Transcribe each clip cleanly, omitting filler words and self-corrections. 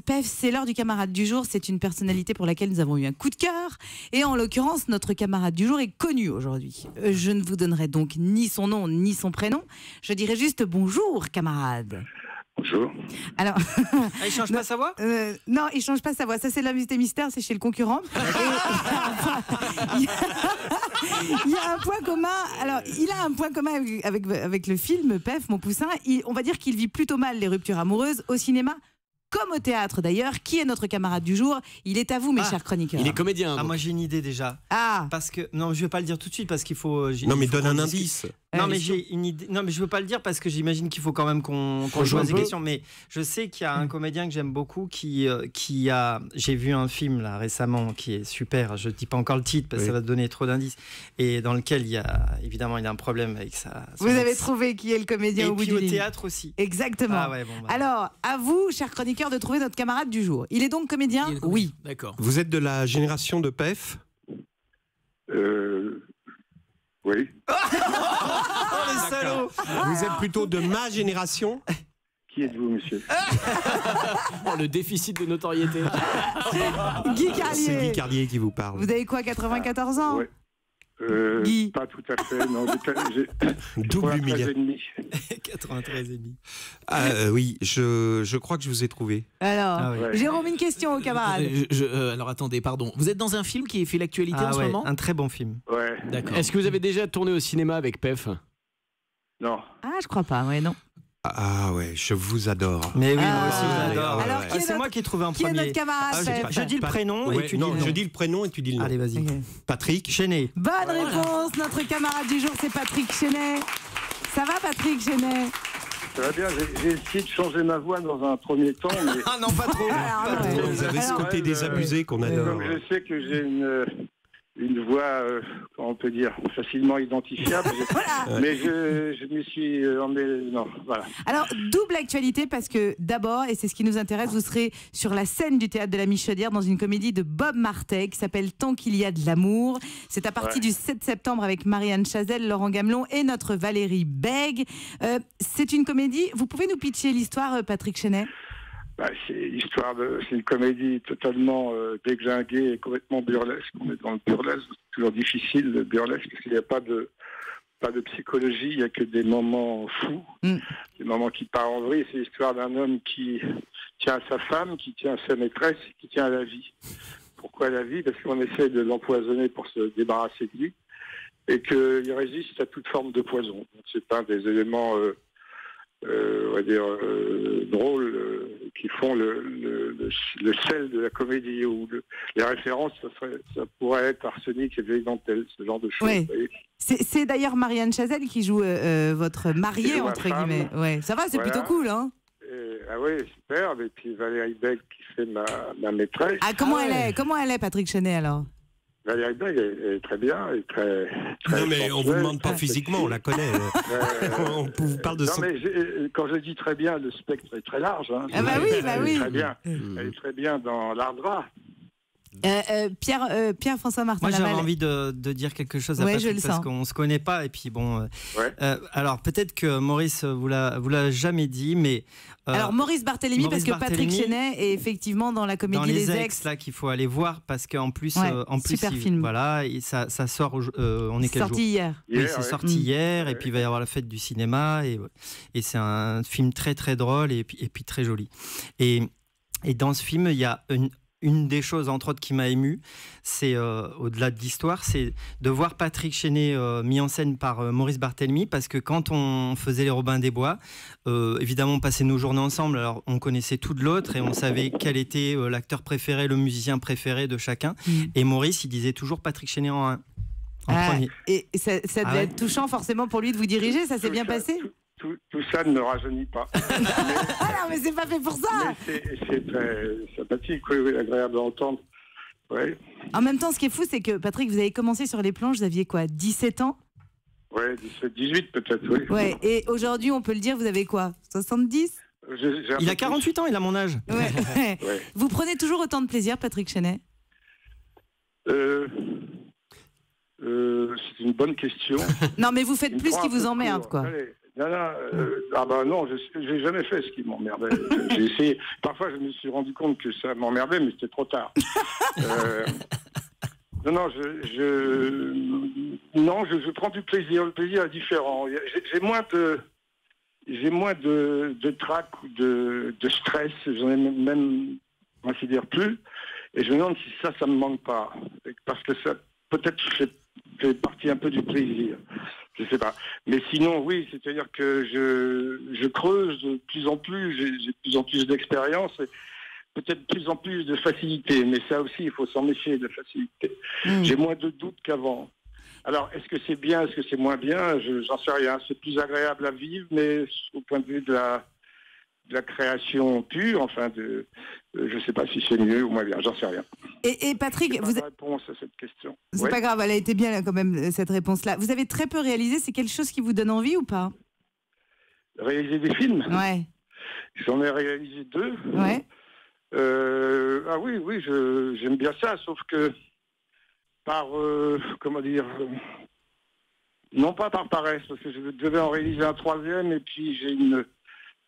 Pef, c'est l'heure du camarade du jour. C'est une personnalité pour laquelle nous avons eu un coup de cœur. Et en l'occurrence, notre camarade du jour est connu aujourd'hui. Je ne vous donnerai donc ni son nom, ni son prénom. Je dirai juste bonjour, camarade. Bonjour. Alors, il change pas sa voix non, il change pas sa voix. Ça, c'est l'invité mystère, c'est chez le concurrent. Il y a un point commun. Alors, il a un point commun avec le film Pef, mon poussin. On va dire qu'il vit plutôt mal les ruptures amoureuses au cinéma. Comme au théâtre d'ailleurs. Qui est notre camarade du jour? Il est à vous, mes chers chroniqueurs. Il est comédien. Ah, moi j'ai une idée déjà. Ah. Parce que non, je vais pas le dire tout de suite parce qu'il faut. Non, mais donne un indice. Non, mais j'ai une idée. Non, mais je veux pas le dire parce que j'imagine qu'il faut quand même qu'on joue des questions. Mais je sais qu'il y a un comédien que j'aime beaucoup qui a. J'ai vu un film là récemment qui est super. Je dis pas encore le titre parce que ça va te donner trop d'indices. Et dans lequel il y a évidemment il a un problème avec ça. Vous avez trouvé qui est le comédien au bout du ligne. Et puis au ligne. théâtre aussi. Exactement. Ah ouais, bon, bah. Alors, à vous, chers chroniqueurs, de trouver notre camarade du jour. Il est donc comédien? Oui. D'accord. Vous êtes de la génération de Pef? Oui. Oh le salaud. Vous êtes plutôt de ma génération? Qui êtes-vous, monsieur? Oh, le déficit de notoriété. Guy C'est Carlier. Guy Carlier qui vous parle. Vous avez quoi, 94 ans? Ouais. Guy. Pas tout à fait, non. J'ai Double humiliation. 93 et demi. 93 et demi. Oui, je crois que je vous ai trouvé. Alors, Ah ouais. Jérôme, une question au camarade. Alors attendez, pardon. Vous êtes dans un film qui fait l'actualité en ce moment? Un très bon film. Ouais. D'accord. Est-ce que vous avez déjà tourné au cinéma avec Pef? Non. Ah, je crois pas, ouais, non. Ah ouais, je vous adore. Mais oui, Ah, moi aussi je l'adore. alors, qui est C'est notre- moi qui ai trouvé un Qui est premier. notre camarade Pef? Je dis le prénom Ouais, et tu dis non, le nom. je dis le prénom et tu dis le nom. Allez, vas-y. Ok. Patrick. Chenet. Bonne réponse, notre camarade du jour, c'est Patrick Chenet. Ça va, Patrick Chenet? Ça va bien, j'ai essayé de changer ma voix dans un premier temps, mais Ah non, pas trop. Alors, ouais. Vous avez ce Alors, côté désabusé qu'on adore. comme je sais que j'ai une voix, comment on peut dire, facilement identifiable, mais je me suis non, voilà. Alors, double actualité parce que d'abord, et c'est ce qui nous intéresse, vous serez sur la scène du théâtre de la Michaudière dans une comédie de Bob Martet qui s'appelle Tant qu'il y a de l'amour. C'est à partir du 7 septembre avec Marianne Chazelle, Laurent Gamelon et notre Valérie Bègue. C'est une comédie. Vous pouvez nous pitcher l'histoire, Patrick Chenet? C'est une comédie totalement déglinguée et complètement burlesque. On est dans le burlesque, c'est toujours difficile le burlesque parce qu'il n'y a pas de psychologie, il n'y a que des moments fous, des moments qui partent en vrille. C'est l'histoire d'un homme qui tient à sa femme, qui tient à sa maîtresse, qui tient à la vie. Pourquoi la vie? Parce qu'on essaie de l'empoisonner pour se débarrasser de lui et qu'il résiste à toute forme de poison. Donc, c'est un des éléments on va dire drôles qui font le sel de la comédie ou les références, ça pourrait être Arsenic et Vieille Dentelle, ce genre de choses. Oui. Vous voyez. C'est d'ailleurs Marianne Chazelle qui joue votre mariée, Qui joue ma entre femme. guillemets. Ouais. Ça va, c'est Voilà. plutôt cool, hein? Ah oui, superbe. Et puis Valérie Bègue qui fait ma maîtresse. Ah, comment elle est, Patrick Chenet, alors? Valérie Bègue est très bien, est très Non mais on vous sensuelle, demande pas très physiquement, on la connaît. On vous parle de non, son... mais quand je dis très bien, le spectre est très large. Hein. Ah bah oui, bah Elle est oui. très bien. Elle est très bien dans l'art drap. Pierre-François Martin Moi, j'avais Laval. envie de dire quelque chose à Ouais, Patrick je le parce sens. qu'on se connaît pas et puis bon. Ouais. Alors peut-être que Maurice vous l'a jamais dit, mais Alors Maurice Barthélémy, Maurice parce que Patrick Barthélémy, Chenet est effectivement dans la dans comédie les Les ex là qu'il faut aller voir parce qu'en plus Ouais, super il- film. voilà et ça sort on est quel jour? sorti hier. Oui, Hier, c'est ouais. sorti hier et puis il va y avoir la fête du cinéma et c'est un film très très drôle et puis très joli. Et dans ce film, il y a une des choses, entre autres, qui m'a ému, c'est au-delà de l'histoire, c'est de voir Patrick Chenet mis en scène par Maurice Barthélémy, parce que quand on faisait les Robins des Bois, évidemment, on passait nos journées ensemble, alors on connaissait tout de l'autre et on savait quel était l'acteur préféré, le musicien préféré de chacun. Et Maurice, il disait toujours Patrick Chenet en premier. Et ça devait Ah ouais. être touchant forcément pour lui de vous diriger, ça s'est bien passé? Tout ça ne me rajeunit pas. Ah non, mais c'est pas fait pour ça! Mais c'est très sympathique, oui, agréable à entendre. Ouais. En même temps, ce qui est fou, c'est que Patrick, vous avez commencé sur les planches, vous aviez quoi, 17 ans? Ouais, 17, 18 peut-être, oui. Ouais, et aujourd'hui, on peut le dire, vous avez quoi, 70? J'ai un Il peu a 48 ans, il a mon âge. Ouais. Ouais. Vous prenez toujours autant de plaisir, Patrick Chenet? C'est une bonne question. Non, mais vous faites Il me plus prend qui un vous peu emmerde, court. quoi. Allez, Non, non, j'ai jamais fait ce qui m'emmerdait. J'ai essayé. Parfois, je me suis rendu compte que ça m'emmerdait, mais c'était trop tard. Non, je prends du plaisir. Le plaisir est différent. J'ai moins de trac ou de stress. J'en ai même, on va dire, plus. Et je me demande si ça me manque pas. Parce que ça, peut-être, fait partie un peu du plaisir. Je sais pas. Mais sinon, oui, c'est-à-dire que je creuse de plus en plus. J'ai de plus en plus d'expérience. Peut-être de plus en plus de facilité, mais ça aussi, il faut s'en méfier de facilité. J'ai moins de doutes qu'avant. Alors, est-ce que c'est bien, est-ce que c'est moins bien? J'en sais rien. C'est plus agréable à vivre, mais au point de vue de la création pure, enfin, je ne sais pas si c'est mieux ou moins bien, j'en sais rien. Et Patrick, vous avez réponse à cette question. C'est pas grave, elle a été bien là, quand même, cette réponse-là. Vous avez très peu réalisé, c'est quelque chose qui vous donne envie ou pas? Réaliser des films? Ouais. J'en ai réalisé 2. Ouais. Ah oui, j'aime bien ça, sauf que par, non pas par paresse, parce que je devais en réaliser un 3e, et puis il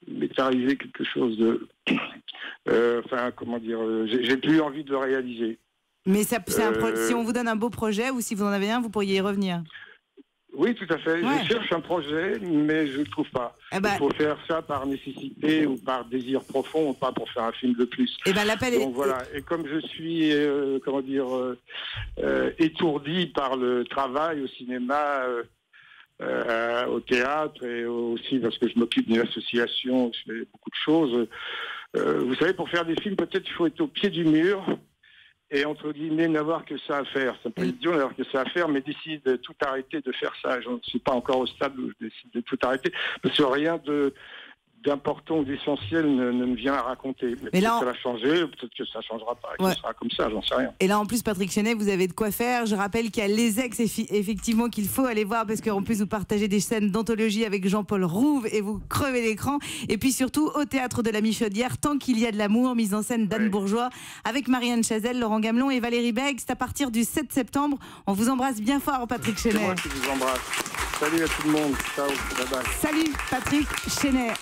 m'est arrivé quelque chose de, j'ai plus envie de le réaliser. Mais si on vous donne un beau projet, ou si vous en avez un, vous pourriez y revenir. Oui, tout à fait. Ouais. Je cherche un projet, mais je ne le trouve pas. Il faut faire ça par nécessité ou par désir profond, pas pour faire un film de plus. Donc voilà. Et comme je suis, étourdi par le travail au cinéma, au théâtre, et aussi parce que je m'occupe d'une association, je fais beaucoup de choses. Vous savez, pour faire des films, peut-être il faut être au pied du mur. Et entre guillemets, n'avoir que ça à faire. Ça peut être dur d'avoir que ça à faire, mais décide de tout arrêter de faire ça. Je ne suis pas encore au stade où je décide de tout arrêter, parce que rien d'important ou d'essentiel ne me vient à raconter. Mais peut-être que ça va changer, peut-être que ça ne changera pas, que ce sera comme ça, j'en sais rien. Et là, en plus, Patrick Chenet, vous avez de quoi faire. Je rappelle qu'il y a Les Ex, effectivement, qu'il faut aller voir, parce qu'en plus, vous partagez des scènes d'anthologie avec Jean-Paul Rouve, et vous crevez l'écran. Et puis surtout, au Théâtre de la Michaudière, Tant qu'il y a de l'amour, mise en scène d'Anne Bourgeois, avec Marianne Chazelle, Laurent Gamelon et Valérie Bègue. C'est à partir du 7 septembre. On vous embrasse bien fort, Patrick Chenet. C'est moi qui vous embrasse. Salut à tout le monde. Ciao, bye bye. Salut, Patrick Chenet.